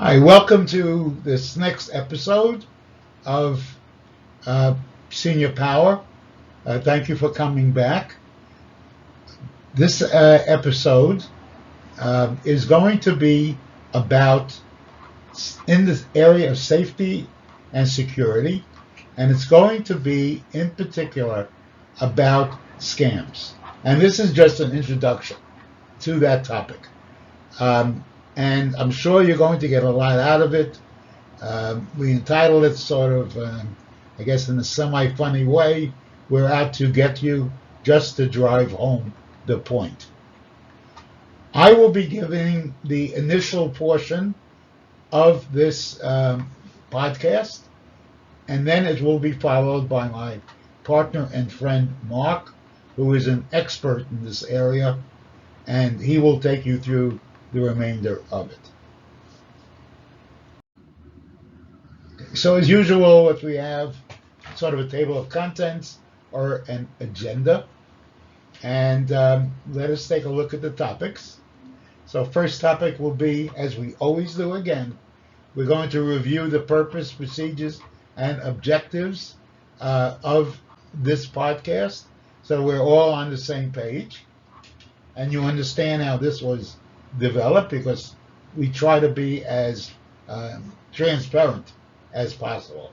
Hi, welcome to this next episode of uh, Senior Power. Thank you for coming back. This episode is going to be about in this area of safety and security, and it's going to be in particular about scams. And this is just an introduction to that topic. Um, and I'm sure you're going to get a lot out of it. We entitled it sort of, I guess, in a semi-funny way, "We're out to get you," just to drive home the point. I will be giving the initial portion of this podcast, and then it will be followed by my partner and friend Mark, who is an expert in this area, and he will take you through the remainder of it. So as usual, if we have sort of a table of contents or an agenda, and let us take a look at the topics. So first topic will be, as we always do again, we're going to review the purpose, procedures, and objectives of this podcast, so we're all on the same page, and you understand how this was developed, because we try to be as transparent as possible.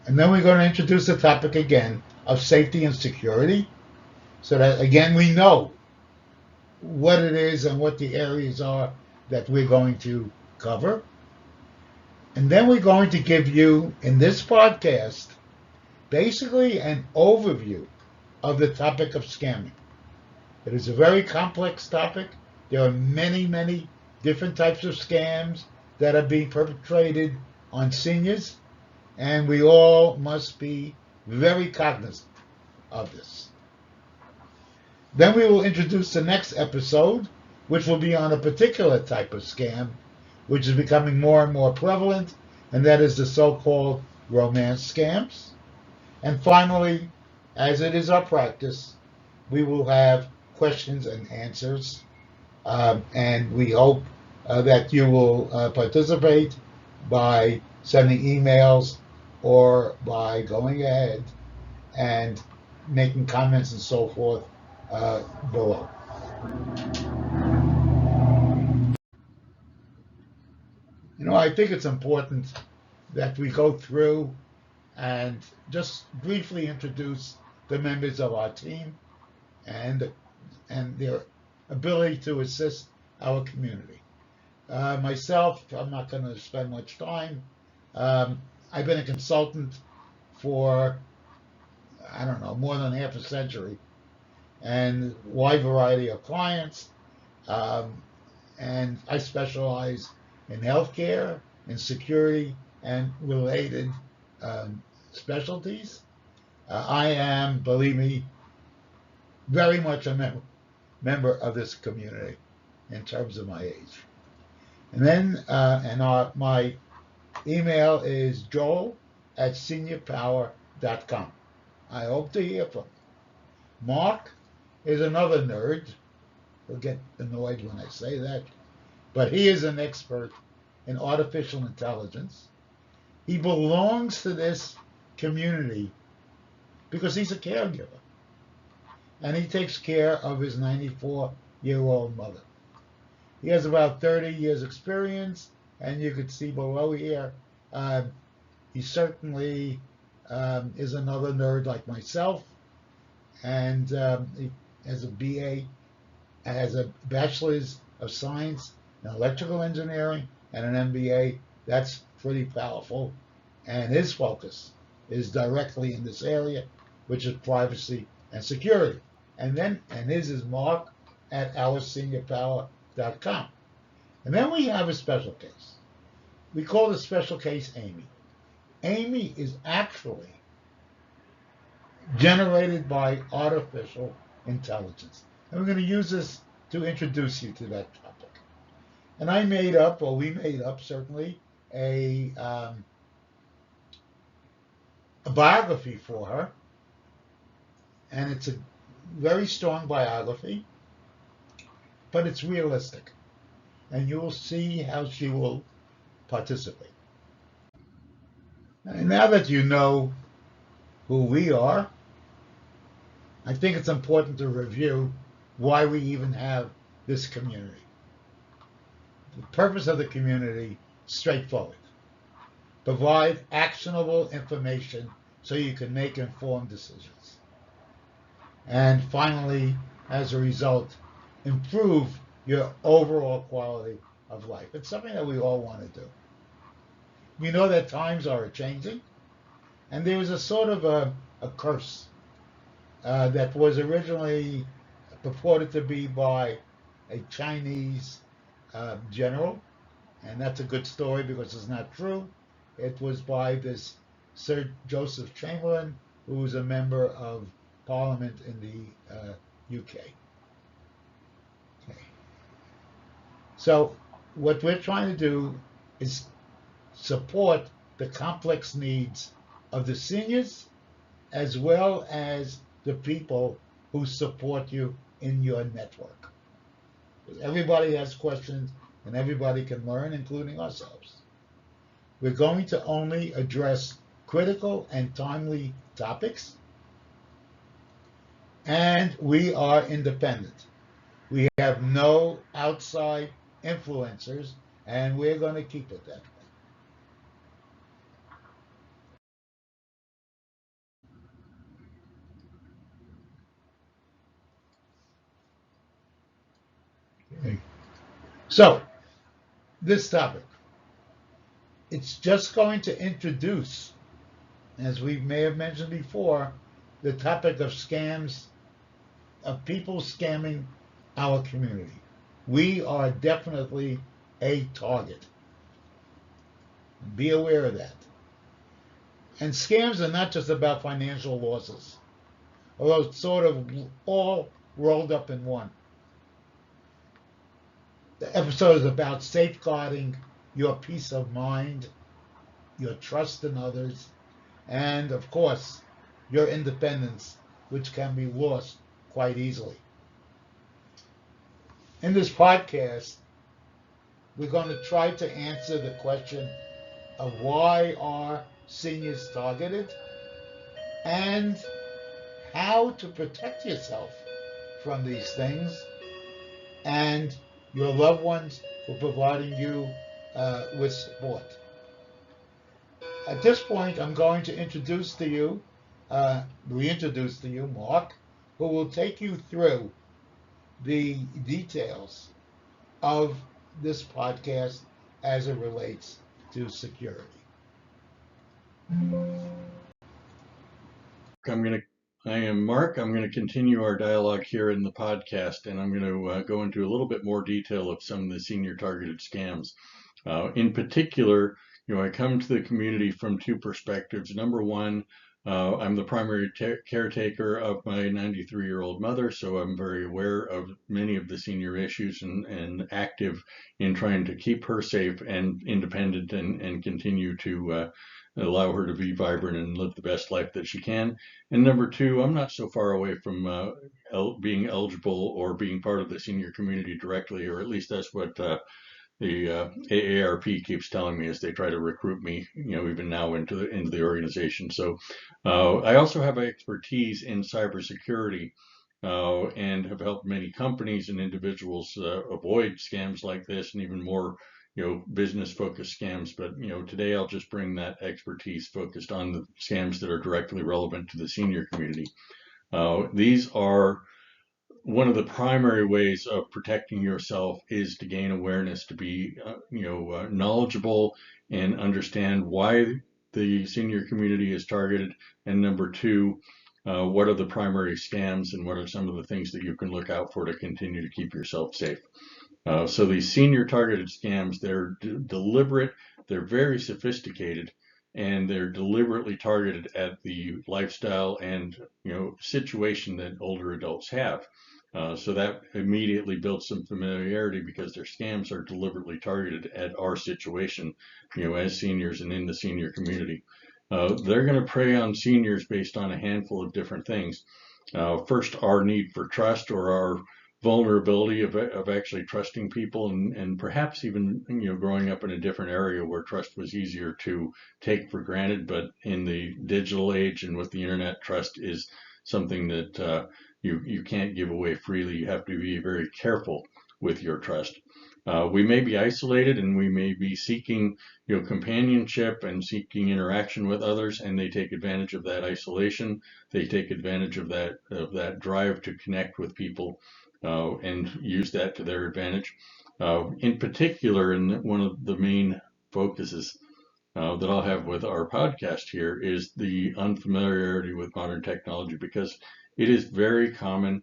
And then we're going to introduce the topic again of safety and security, so that again we know what it is and what the areas are that we're going to cover. And then we're going to give you, in this podcast, basically an overview of the topic of scamming. It is a very complex topic. There are many, many different types of scams that are being perpetrated on seniors, and we all must be very cognizant of this. Then we will introduce the next episode, which will be on a particular type of scam, which is becoming more and more prevalent, and that is the so-called romance scams. And finally, as it is our practice, we will have questions and answers, and we hope that you will participate by sending emails or by going ahead and making comments and so forth below. I think it's important that we go through and just briefly introduce the members of our team and their ability to assist our community. Myself, I'm not going to spend much time. I've been a consultant for, I don't know, more than half a century, and a wide variety of clients. And I specialize in healthcare, in security, and related specialties. I am, believe me, very much a member of this community in terms of my age. And then, my email is joel@seniorpower.com. I hope to hear from you. Mark is another nerd. He'll get annoyed when I say that, but he is an expert in artificial intelligence. He belongs to this community because he's a caregiver, and he takes care of his 94-year-old mother. He has about 30 years experience, and you could see below here, he certainly is another nerd like myself, and he has a BA, has a Bachelor's of Science in Electrical Engineering and an MBA. That's pretty powerful, and his focus is directly in this area, which is privacy and security. And his is Mark at ourseniorpower.com. And then we have a special case. We call the special case Amy. Amy is actually generated by artificial intelligence. And we're going to use this to introduce you to that topic. And we made up certainly, a biography for her. And it's a very strong biography, but it's realistic. and you will see how she will participate. And now that you know who we are, I think it's important to review why we even have this community. The purpose of the community, straightforward. Provide actionable information so you can make informed decisions. And finally, as a result, improve your overall quality of life. It's something that we all want to do. We know that times are changing, and there was a sort of a curse that was originally purported to be by a Chinese general, and that's a good story because it's not true. It was by this Sir Joseph Chamberlain, who was a member of Parliament in the UK. Okay. So what we're trying to do is support the complex needs of the seniors as well as the people who support you in your network. Everybody has questions and everybody can learn, including ourselves. We're going to only address critical and timely topics, and we are independent. We have no outside influencers, and we're going to keep it that way. Okay. So, this topic, it's just going to introduce, as we may have mentioned before, the topic of scams, of people scamming our community. We are definitely a target. Be aware of that. And scams are not just about financial losses, although it's sort of all rolled up in one. The episode is about safeguarding your peace of mind, your trust in others, and of course, your independence, which can be lost quite easily. In this podcast, we're going to try to answer the question of why are seniors targeted and how to protect yourself from these things and your loved ones for providing you with support. At this point, I'm going to reintroduce to you Mark, who will take you through the details of this podcast as it relates to security. I am Mark. I'm going to continue our dialogue here in the podcast, and I'm going to go into a little bit more detail of some of the senior targeted scams. In particular, I come to the community from two perspectives. Number one, I'm the primary caretaker of my 93-year-old mother, so I'm very aware of many of the senior issues and active in trying to keep her safe and independent and continue to allow her to be vibrant and live the best life that she can. And number two, I'm not so far away from being eligible or being part of the senior community directly, or at least that's what the AARP keeps telling me as they try to recruit me, even now into the organization. So I also have expertise in cybersecurity and have helped many companies and individuals avoid scams like this and even more, business focused scams. But today I'll just bring that expertise focused on the scams that are directly relevant to the senior community. These are one of the primary ways of protecting yourself is to gain awareness, to be, knowledgeable and understand why the senior community is targeted. And number two, what are the primary scams and what are some of the things that you can look out for to continue to keep yourself safe? So these senior targeted scams, they're deliberate, they're very sophisticated, and they're deliberately targeted at the lifestyle and situation that older adults have. So that immediately builds some familiarity because their scams are deliberately targeted at our situation, as seniors and in the senior community. They're going to prey on seniors based on a handful of different things. First, our need for trust or our vulnerability of actually trusting people, and perhaps even growing up in a different area where trust was easier to take for granted. But in the digital age and with the internet, trust is something that you can't give away freely. You have to be very careful with your trust. We may be isolated and we may be seeking companionship and seeking interaction with others, and they take advantage of that isolation. They take advantage of that drive to connect with people and use that to their advantage. In particular, and one of the main focuses that I'll have with our podcast here is the unfamiliarity with modern technology, because it is very common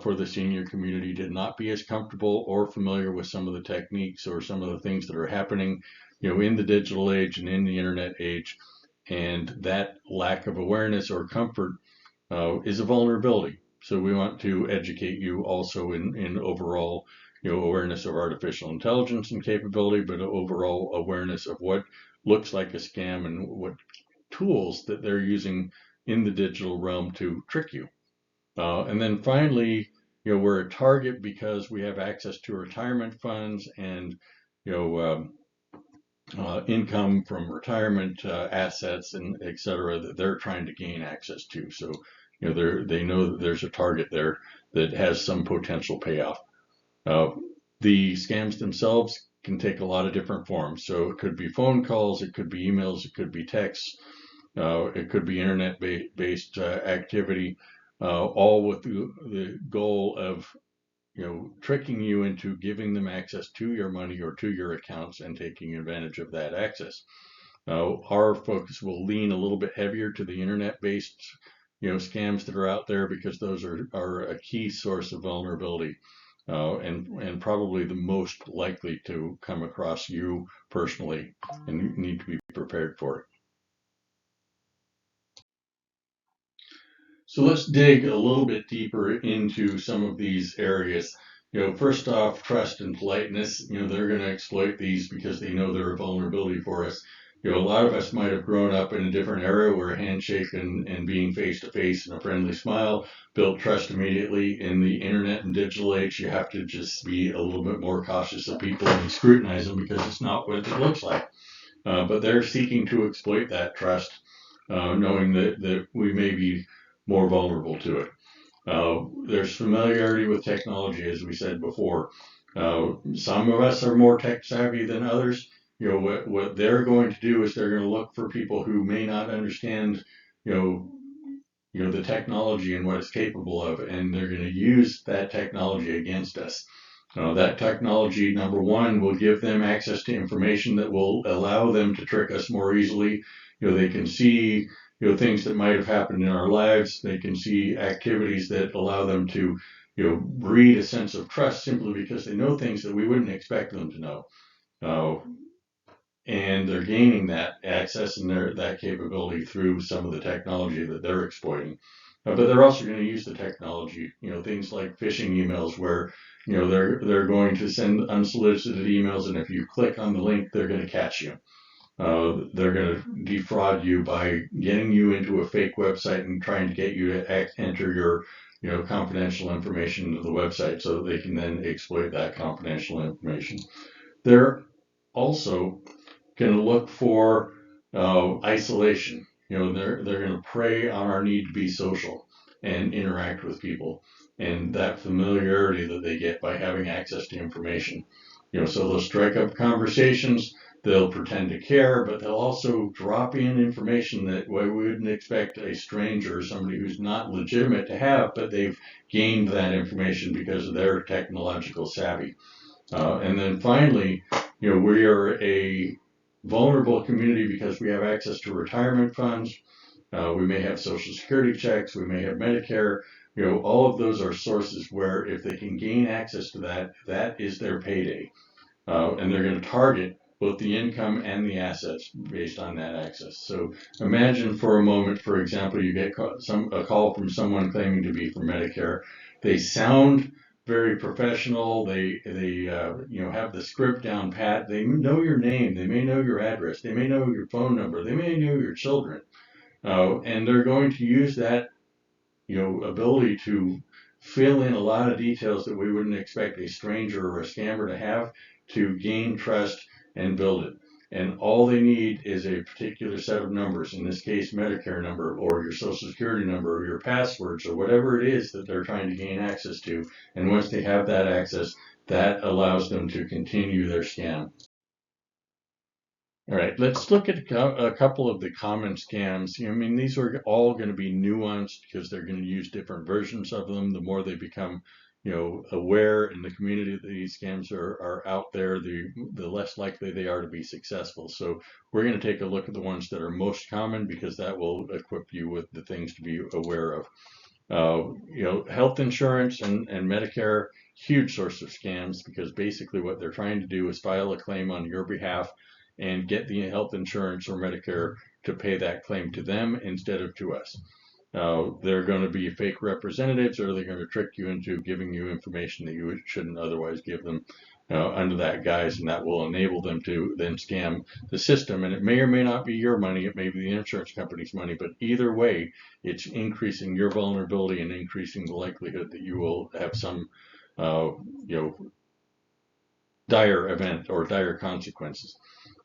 for the senior community to not be as comfortable or familiar with some of the techniques or some of the things that are happening, in the digital age and in the internet age. And that lack of awareness or comfort is a vulnerability. So we want to educate you also in overall, awareness of artificial intelligence and capability, but overall awareness of what looks like a scam and what tools that they're using in the digital realm to trick you. And then finally, we're a target because we have access to retirement funds and, you know, um, income from retirement assets and et cetera that they're trying to gain access to. So, they know that there's a target there that has some potential payoff. Uh, the scams themselves can take a lot of different forms. So it could be phone calls, it could be emails, it could be texts, it could be internet-based activity, all with the goal of tricking you into giving them access to your money or to your accounts and taking advantage of that access. Our focus will lean a little bit heavier to the internet-based, scams that are out there, because those are a key source of vulnerability, and probably the most likely to come across you personally, and you need to be prepared for it. So let's dig a little bit deeper into some of these areas. First off, trust and politeness. They're going to exploit these because they know they're a vulnerability for us. A lot of us might have grown up in a different era where a handshake and being face to face and a friendly smile built trust immediately. In the internet and digital age, you have to just be a little bit more cautious of people and scrutinize them because it's not what it looks like. But they're seeking to exploit that trust, knowing that we may be more vulnerable to it. There's familiarity with technology, as we said before. Some of us are more tech savvy than others. What they're going to do is they're going to look for people who may not understand, you know, the technology and what it's capable of, and they're going to use that technology against us. That technology, number one, will give them access to information that will allow them to trick us more easily. They can see, things that might have happened in our lives. They can see activities that allow them to, breed a sense of trust simply because they know things that we wouldn't expect them to know. Uh, and they're gaining that access and that capability through some of the technology that they're exploiting. But they're also going to use the technology, things like phishing emails, where they're going to send unsolicited emails, and if you click on the link, they're going to catch you. They're going to defraud you by getting you into a fake website and trying to get you to enter your confidential information into the website so that they can then exploit that confidential information. They're also going to look for isolation. They're going to prey on our need to be social and interact with people, and that familiarity that they get by having access to information. So they'll strike up conversations. They'll pretend to care, but they'll also drop in information that we wouldn't expect a stranger or somebody who's not legitimate to have, but they've gained that information because of their technological savvy. And then finally, we are a vulnerable community because we have access to retirement funds. We may have Social Security checks. We may have Medicare. All of those are sources where if they can gain access to that, that is their payday. And they're going to target both the income and the assets based on that access. So imagine for a moment, for example, you get a call from someone claiming to be from Medicare. They sound very professional. They have the script down pat. They know your name. They may know your address. They may know your phone number. They may know your children, and they're going to use that ability to fill in a lot of details that we wouldn't expect a stranger or a scammer to have to gain trust and build it. And all they need is a particular set of numbers, in this case, Medicare number or your social security number or your passwords or whatever it is that they're trying to gain access to. And once they have that access, that allows them to continue their scam. All right, let's look at a couple of the common scams. I mean, these are all going to be nuanced because they're going to use different versions of them. The more they become, aware in the community that these scams are out there, the less likely they are to be successful. So we're going to take a look at the ones that are most common because that will equip you with the things to be aware of. Health insurance and Medicare, huge source of scams because basically what they're trying to do is file a claim on your behalf and get the health insurance or Medicare to pay that claim to them instead of to us. They're going to be fake representatives, or they're going to trick you into giving you information that you shouldn't otherwise give them under that guise, and that will enable them to then scam the system. And it may or may not be your money, it may be the insurance company's money, but either way, it's increasing your vulnerability and increasing the likelihood that you will have some, dire event or dire consequences.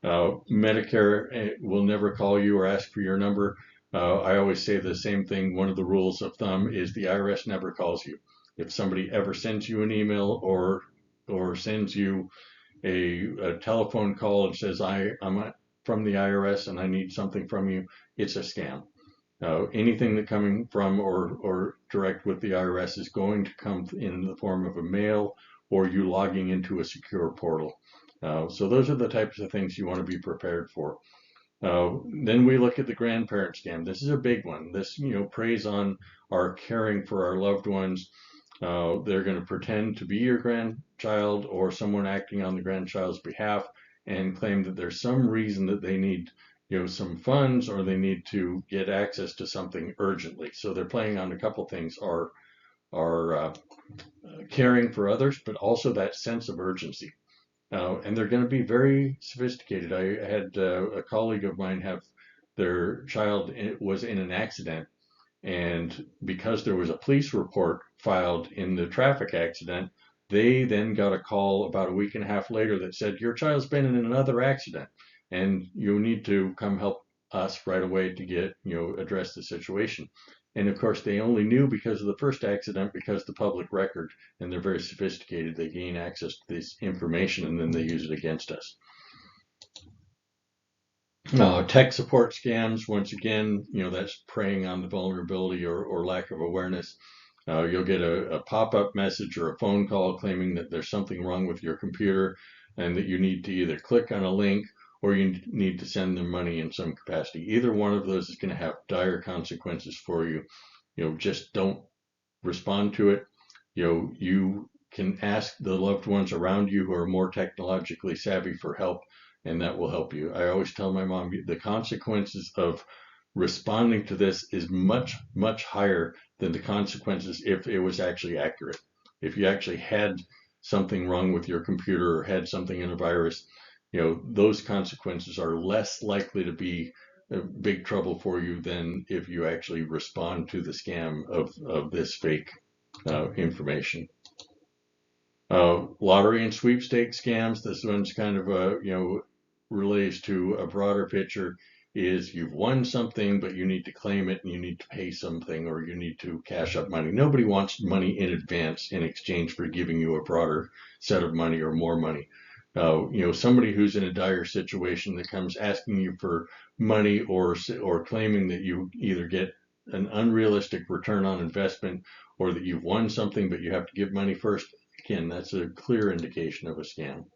Medicare will never call you or ask for your number. I always say the same thing. One of the rules of thumb is the IRS never calls you. If somebody ever sends you an email or sends you a telephone call and says I'm from the IRS and I need something from you, it's a scam. Anything that coming from or direct with the IRS is going to come in the form of a mail or you logging into a secure portal. So those are the types of things you want to be prepared for. Then we look at the grandparent scam. This is a big one. This, preys on our caring for our loved ones. They're going to pretend to be your grandchild or someone acting on the grandchild's behalf and claim that there's some reason that they need, some funds or they need to get access to something urgently. So they're playing on a couple things: are caring for others, but also that sense of urgency. And they're going to be very sophisticated. I had a colleague of mine have their child was in an accident, and because there was a police report filed in the traffic accident, they then got a call about a week and a half later that said, your child's been in another accident and you need to come help us right away to get, address the situation. And of course, they only knew because of the first accident because the public record, and they're very sophisticated. They gain access to this information and then they use it against us. Tech support scams, once again, that's preying on the vulnerability or lack of awareness. You'll get a pop-up message or a phone call claiming that there's something wrong with your computer and that you need to either click on a link or you need to send them money in some capacity. Either one of those is going to have dire consequences for you. Just don't respond to it. You can ask the loved ones around you who are more technologically savvy for help, and that will help you. I always tell my mom the consequences of responding to this is much, much higher than the consequences if it was actually accurate. If you actually had something wrong with your computer or had something in a virus, those consequences are less likely to be big trouble for you than if you actually respond to the scam of this fake information. Lottery and sweepstakes scams. This one's kind of relates to a broader picture. Is you've won something, but you need to claim it and you need to pay something or you need to cash up money. Nobody wants money in advance in exchange for giving you a broader set of money or more money. Somebody who's in a dire situation that comes asking you for money or claiming that you either get an unrealistic return on investment or that you've won something but you have to give money first. Again, that's a clear indication of a scam.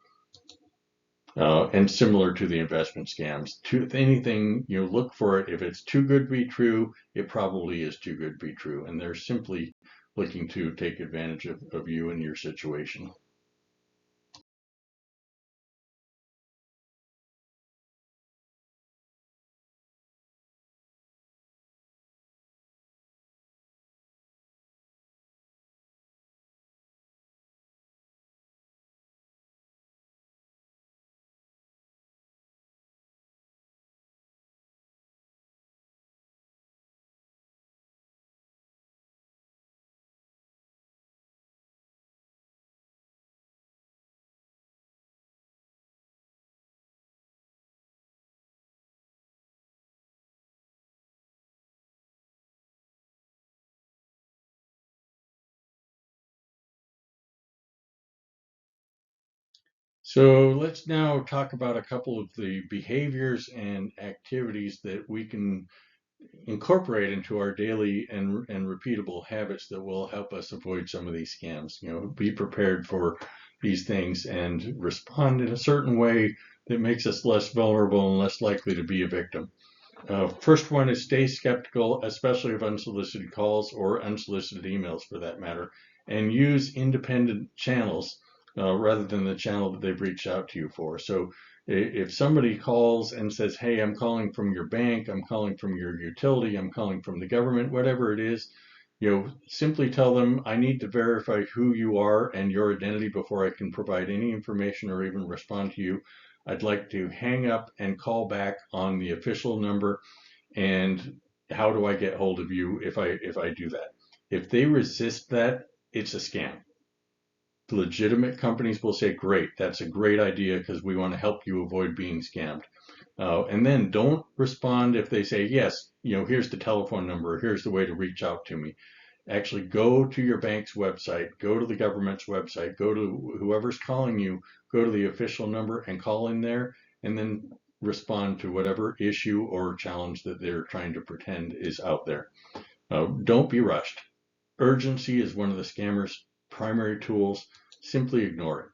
And similar to the investment scams, anything look for it. If it's too good to be true, it probably is too good to be true, and they're simply looking to take advantage of you and your situation. So let's now talk about a couple of the behaviors and activities that we can incorporate into our daily and repeatable habits that will help us avoid some of these scams. Be prepared for these things and respond in a certain way that makes us less vulnerable and less likely to be a victim. First one is stay skeptical, especially of unsolicited calls or unsolicited emails for that matter, and use independent channels rather than the channel that they've reached out to you for. So if somebody calls and says, hey, I'm calling from your bank, I'm calling from your utility, I'm calling from the government, whatever it is, simply tell them, I need to verify who you are and your identity before I can provide any information or even respond to you. I'd like to hang up and call back on the official number. And how do I get hold of you if I do that? If they resist that, it's a scam. Legitimate companies will say, great, that's a great idea because we want to help you avoid being scammed. And then don't respond if they say, yes, here's the telephone number, here's the way to reach out to me. Actually go to your bank's website, go to the government's website, go to whoever's calling you, go to the official number and call in there, and then respond to whatever issue or challenge that they're trying to pretend is out there. Don't be rushed. Urgency is one of the scammers' primary tools. Simply ignore it.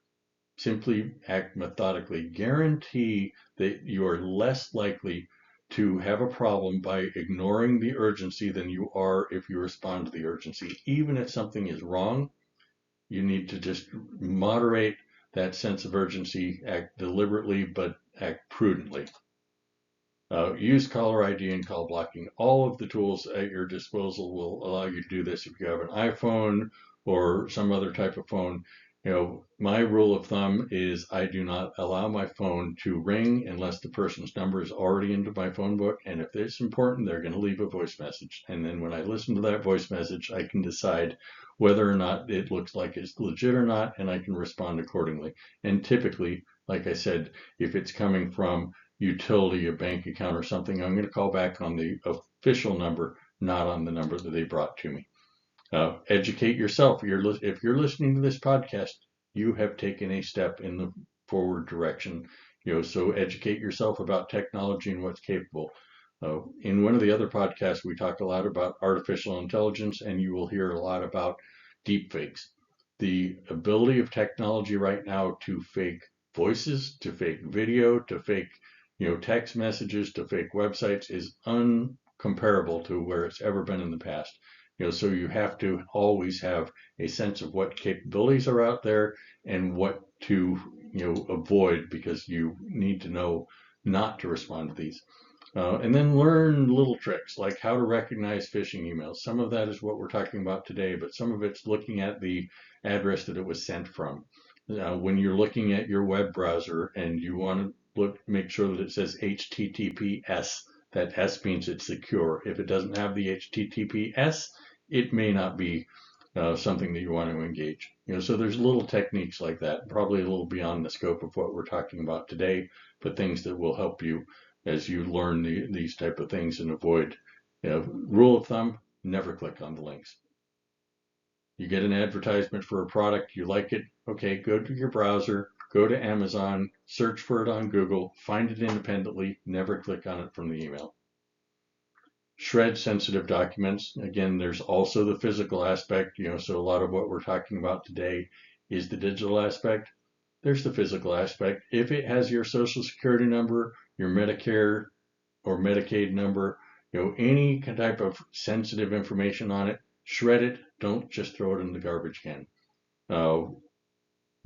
Simply act methodically. Guarantee that you are less likely to have a problem by ignoring the urgency than you are if you respond to the urgency. Even if something is wrong, you need to just moderate that sense of urgency, act deliberately, but act prudently. Use caller ID and call blocking. All of the tools at your disposal will allow you to do this if you have an iPhone or some other type of phone. My rule of thumb is I do not allow my phone to ring unless the person's number is already into my phone book. And if it's important, they're going to leave a voice message. And then when I listen to that voice message, I can decide whether or not it looks like it's legit or not, and I can respond accordingly. And typically, like I said, if it's coming from utility, a bank account or something, I'm going to call back on the official number, not on the number that they brought to me. Educate yourself. If you're listening to this podcast, you have taken a step in the forward direction. So educate yourself about technology and what's capable. In one of the other podcasts, we talk a lot about artificial intelligence, and you will hear a lot about deepfakes. The ability of technology right now to fake voices, to fake video, to fake text messages, to fake websites is uncomparable to where it's ever been in the past. So you have to always have a sense of what capabilities are out there and what to avoid, because you need to know not to respond to these. And then learn little tricks like how to recognize phishing emails. Some of that is what we're talking about today, but some of it's looking at the address that it was sent from. When you're looking at your web browser and you want to make sure that it says HTTPS, that S means it's secure. If it doesn't have the HTTPS, it may not be something that you want to engage. So there's little techniques like that, probably a little beyond the scope of what we're talking about today, but things that will help you as you learn these type of things and avoid. Rule of thumb: never click on the links. You get an advertisement for a product, you like it, okay, go to your browser, go to Amazon, search for it on Google, find it independently, never click on it from the email. Shred sensitive documents. Again, there's also the physical aspect, so a lot of what we're talking about today is the digital aspect. There's the physical aspect. If it has your social security number, your Medicare or Medicaid number, any type of sensitive information on it, shred it. Don't just throw it in the garbage can.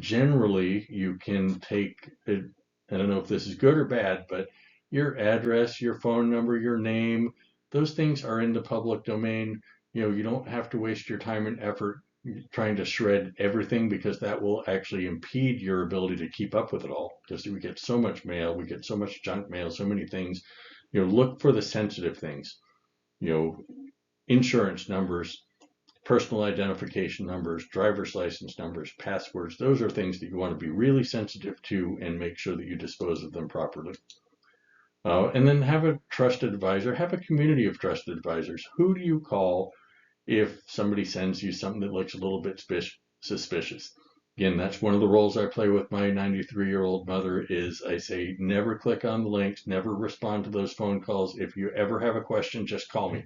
Generally, you can take it, I don't know if this is good or bad, but your address, your phone number, your name, those things are in the public domain. You don't have to waste your time and effort trying to shred everything, because that will actually impede your ability to keep up with it all, because we get so much mail, we get so much junk mail, so many things. Look for the sensitive things, insurance numbers, personal identification numbers, driver's license numbers, passwords. Those are things that you want to be really sensitive to and make sure that you dispose of them properly. And then have a trusted advisor, have a community of trusted advisors. Who do you call if somebody sends you something that looks a little bit suspicious? Again, that's one of the roles I play with my 93-year-old mother is I say, never click on the links, never respond to those phone calls. If you ever have a question, just call me.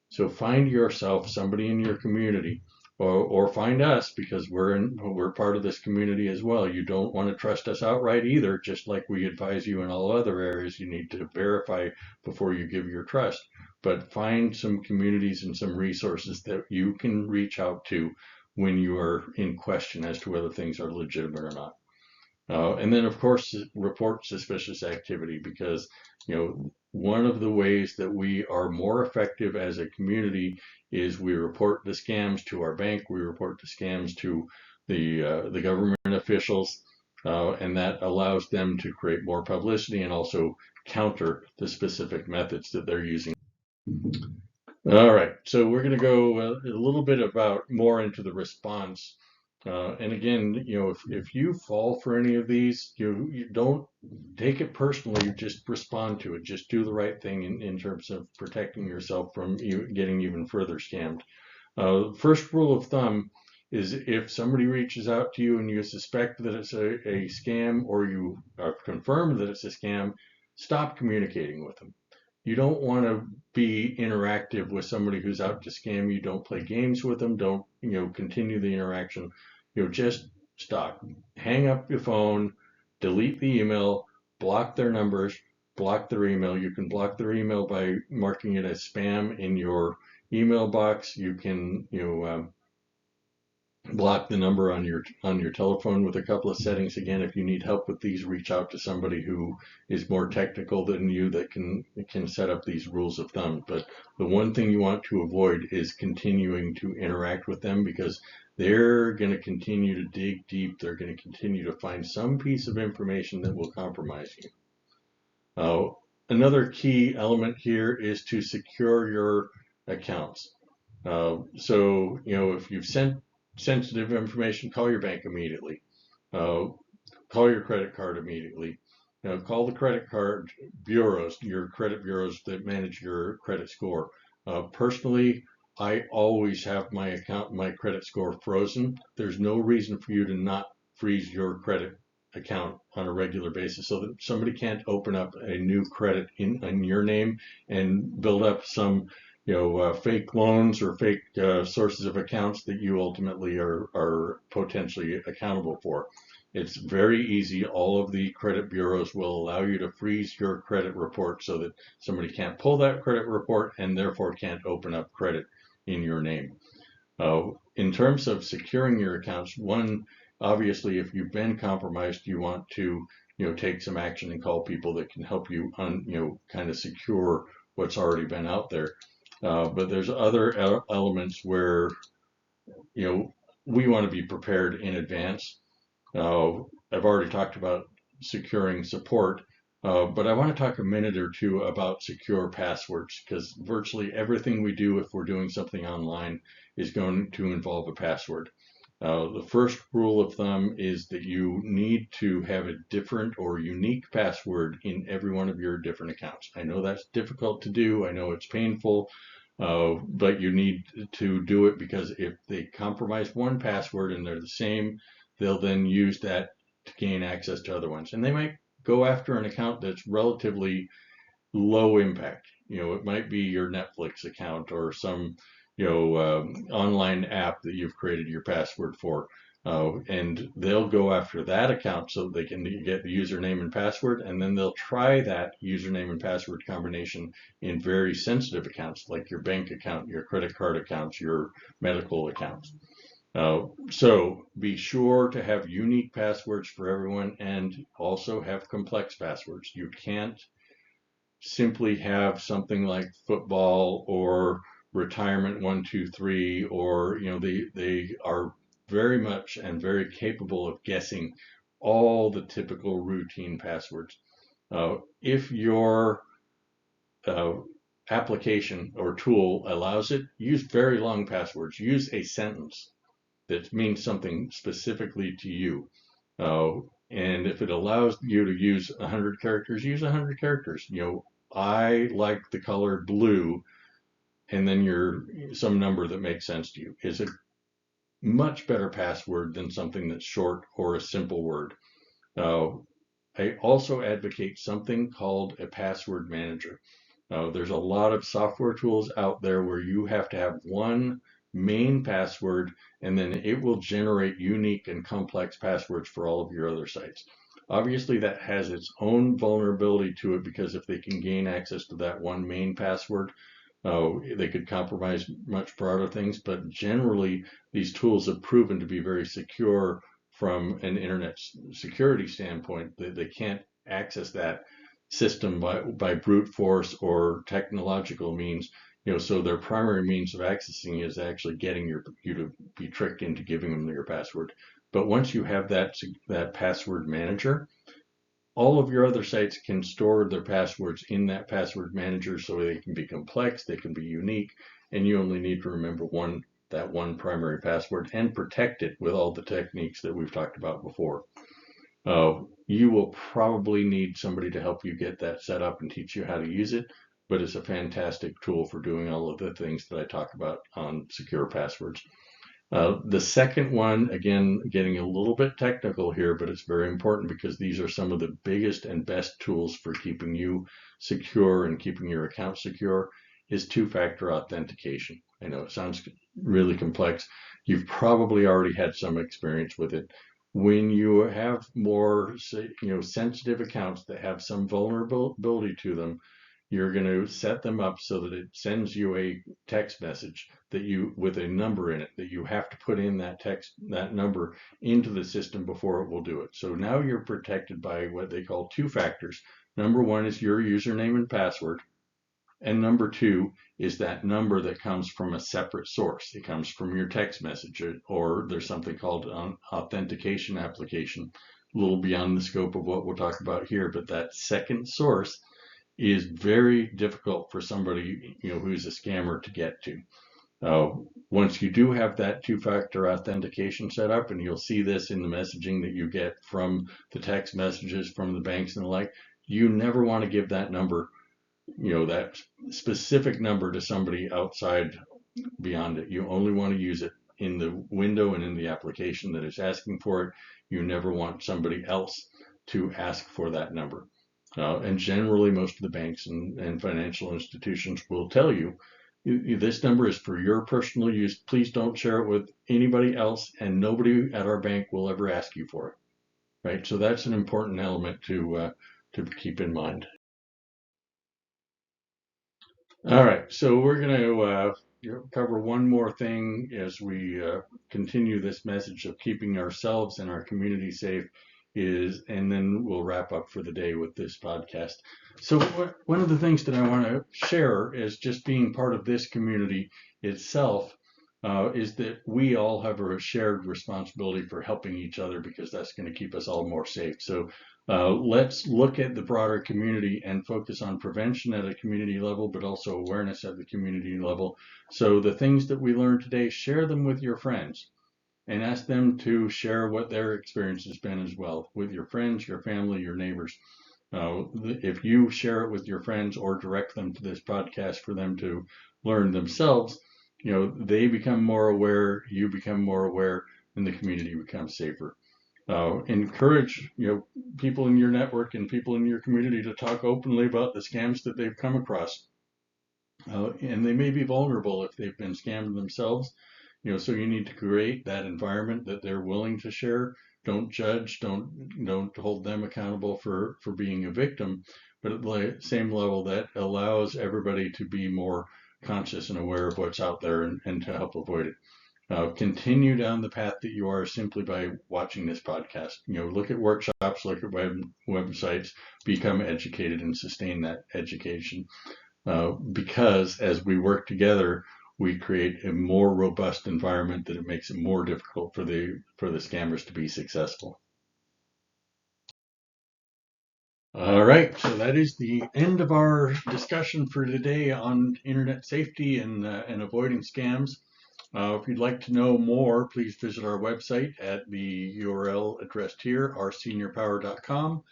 So find yourself somebody in your community, or find us because we're part of this community as well. You don't want to trust us outright either, just like we advise you in all other areas. You need to verify before you give your trust. But find some communities and some resources that you can reach out to when you are in question as to whether things are legitimate or not. And then, of course, report suspicious activity because, one of the ways that we are more effective as a community is we report the scams to our bank, we report the scams to the government officials, and that allows them to create more publicity and also counter the specific methods that they're using. All right, so we're going to go a little bit about more into the response. And again, if you fall for any of these, you don't take it personally, just respond to it. Just do the right thing in terms of protecting yourself from getting even further scammed. First rule of thumb is if somebody reaches out to you and you suspect that it's a scam or you are confirmed that it's a scam, stop communicating with them. You don't want to be interactive with somebody who's out to scam you. Don't play games with them. Don't, continue the interaction. Just stop. Hang up your phone, delete the email, block their numbers, block their email. You can block their email by marking it as spam in your email box. You can, block the number on your telephone with a couple of settings. Again, if you need help with these, reach out to somebody who is more technical than you that can set up these rules of thumb. But the one thing you want to avoid is continuing to interact with them because they're going to continue to dig deep. They're going to continue to find some piece of information that will compromise you. Another key element here is to secure your accounts. So, if you've sent sensitive information, call your bank immediately. Uh, Call your credit card immediately. Call the credit card bureaus, your credit bureaus that manage your credit score. Personally, I always have my credit score frozen. There's no reason for you to not freeze your credit account on a regular basis so that somebody can't open up a new credit in your name and build up some fake loans or fake sources of accounts that you ultimately are potentially accountable for. It's very easy. All of the credit bureaus will allow you to freeze your credit report so that somebody can't pull that credit report and therefore can't open up credit in your name. In terms of securing your accounts, one, obviously, if you've been compromised, you want to, take some action and call people that can help you kind of secure what's already been out there. But there's other elements where, we want to be prepared in advance. I've already talked about securing support, but I want to talk a minute or two about secure passwords because virtually everything we do if we're doing something online is going to involve a password. The first rule of thumb is that you need to have a different or unique password in every one of your different accounts. I know that's difficult to do. I know it's painful, but you need to do it because if they compromise one password and they're the same, they'll then use that to gain access to other ones. And they might go after an account that's relatively low impact. It might be your Netflix account or some, online app that you've created your password for. And they'll go after that account so they can get the username and password, and then they'll try that username and password combination in very sensitive accounts like your bank account, your credit card accounts, your medical accounts. So be sure to have unique passwords for everyone and also have complex passwords. You can't simply have something like football or retirement 123 or they are very much and very capable of guessing all the typical routine passwords. If your uh, application or tool allows it, use very long passwords. Use a sentence that means something specifically to you. Uh, and if it allows you to use 100 characters, use 100 characters. I like the color blue, and then some number that makes sense to you. Is it much better password than something that's short or a simple word. I also advocate something called a password manager. There's a lot of software tools out there where you have to have one main password, and then it will generate unique and complex passwords for all of your other sites. Obviously, that has its own vulnerability to it, because if they can gain access to that one main password, they could compromise much broader things. But generally, these tools have proven to be very secure from an internet security standpoint. They can't access that system by brute force or technological means. So their primary means of accessing is actually getting you to be tricked into giving them your password. But once you have that password manager, all of your other sites can store their passwords in that password manager, so they can be complex, they can be unique, and you only need to remember that one primary password and protect it with all the techniques that we've talked about before. You will probably need somebody to help you get that set up and teach you how to use it, but it's a fantastic tool for doing all of the things that I talk about on secure passwords. The second one, again, getting a little bit technical here, but it's very important because these are some of the biggest and best tools for keeping you secure and keeping your account secure, is two-factor authentication. I know it sounds really complex. You've probably already had some experience with it. When you have more, sensitive accounts that have some vulnerability to them, you're going to set them up so that it sends you a text message with a number in it, that you have to put in that number into the system before it will do it. So now you're protected by what they call two factors. Number one is your username and password. And number two is that number that comes from a separate source. It comes from your text message, or there's something called an authentication application, a little beyond the scope of what we'll talk about here. But that second source is very difficult for somebody who's a scammer to get to. Once you do have that two-factor authentication set up, and you'll see this in the messaging that you get from the text messages from the banks and the like, you never want to give that number, that specific number, to somebody outside beyond it. You only want to use it in the window and in the application that is asking for it. You never want somebody else to ask for that number. And generally, most of the banks and financial institutions will tell you, this number is for your personal use. Please don't share it with anybody else, and nobody at our bank will ever ask you for it. Right? So that's an important element to keep in mind. All right, so we're going to cover one more thing as we continue this message of keeping ourselves and our community safe, and then we'll wrap up for the day with this podcast. So one of the things that I want to share is just being part of this community itself, is that we all have a shared responsibility for helping each other, because that's going to keep us all more safe. So let's look at the broader community and focus on prevention at a community level, but also awareness at the community level. So the things that we learned today, share them with your friends and ask them to share what their experience has been as well, with your friends, your family, your neighbors. If you share it with your friends or direct them to this podcast for them to learn themselves, they become more aware, you become more aware, and the community becomes safer. Encourage people in your network and people in your community to talk openly about the scams that they've come across. And they may be vulnerable if they've been scammed themselves. So you need to create that environment that they're willing to share. Don't judge. Don't hold them accountable for being a victim. But at the same level, that allows everybody to be more conscious and aware of what's out there, and to help avoid it. Continue down the path that you are simply by watching this podcast. Look at workshops, look at websites, become educated, and sustain that education. Because as we work together, we create a more robust environment that it makes it more difficult for the scammers to be successful. All right, so that is the end of our discussion for today on internet safety and avoiding scams. If you'd like to know more, please visit our website at the URL addressed here, ourseniorpower.com,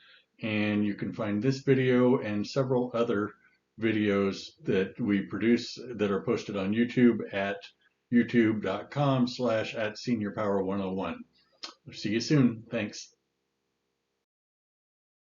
and you can find this video and several other videos that we produce that are posted on YouTube at youtube.com/@seniorpower101. See you soon. Thanks.